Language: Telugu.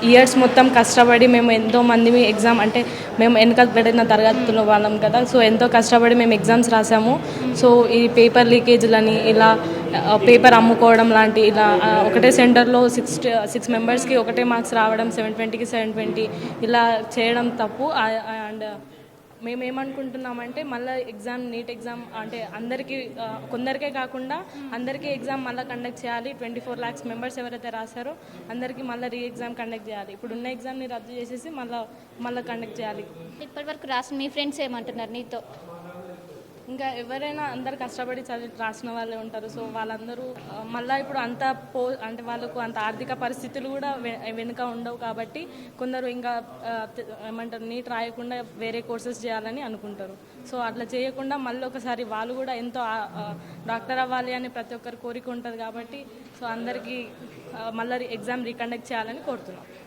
ఇయర్స్ మొత్తం కష్టపడి మేము ఎంతో మంది ఎగ్జామ్ అంటే మేము వెనకబడిన తరగతుల వాళ్ళం కదా. సో ఎంతో కష్టపడి మేము ఎగ్జామ్స్ రాసాము. సో ఈ పేపర్ లీకేజ్లని ఇలా పేపర్ అమ్ముకోవడం లాంటి ఇలా ఒకటే సెంటర్లో సిక్స్ మెంబర్స్కి ఒకటే మార్క్స్ రావడం 720కి 720 ఇలా చేయడం తప్పు. అండ్ మేమేమనుకుంటున్నామంటే మళ్ళీ నీట్ ఎగ్జామ్ అంటే అందరికీ కొందరికే కాకుండా అందరికీ ఎగ్జామ్ మళ్ళీ కండక్ట్ చేయాలి. 24 lakhs మెంబర్స్ ఎవరైతే రాశారో అందరికీ మళ్ళీ ఎగ్జామ్ కండక్ట్ చేయాలి. ఇప్పుడు ఉన్న ఎగ్జామ్ని రద్దు చేసేసి మళ్ళీ కండక్ట్ చేయాలి. ఇప్పటివరకు రాసిన మీ ఫ్రెండ్స్ ఏమంటున్నారు నీతో? ఇంకా ఎవరైనా అందరు కష్టపడి చదివి రాసిన వాళ్ళే ఉంటారు. సో వాళ్ళందరూ మళ్ళీ ఇప్పుడు అంటే వాళ్ళకు అంత ఆర్థిక పరిస్థితులు కూడా వెనుక ఉండవు కాబట్టి కొందరు ఇంకా ఏమంటారు నీట్ రాయకుండా వేరే కోర్సెస్ చేయాలని అనుకుంటారు. సో అట్లా చేయకుండా మళ్ళీ ఒకసారి వాళ్ళు కూడా ఎంతో డాక్టర్ అవ్వాలి అని ప్రతి ఒక్కరి కోరిక ఉంటుంది కాబట్టి సో అందరికీ మళ్ళీ ఎగ్జామ్ రీకండక్ట్ చేయాలని కోరుతున్నాం.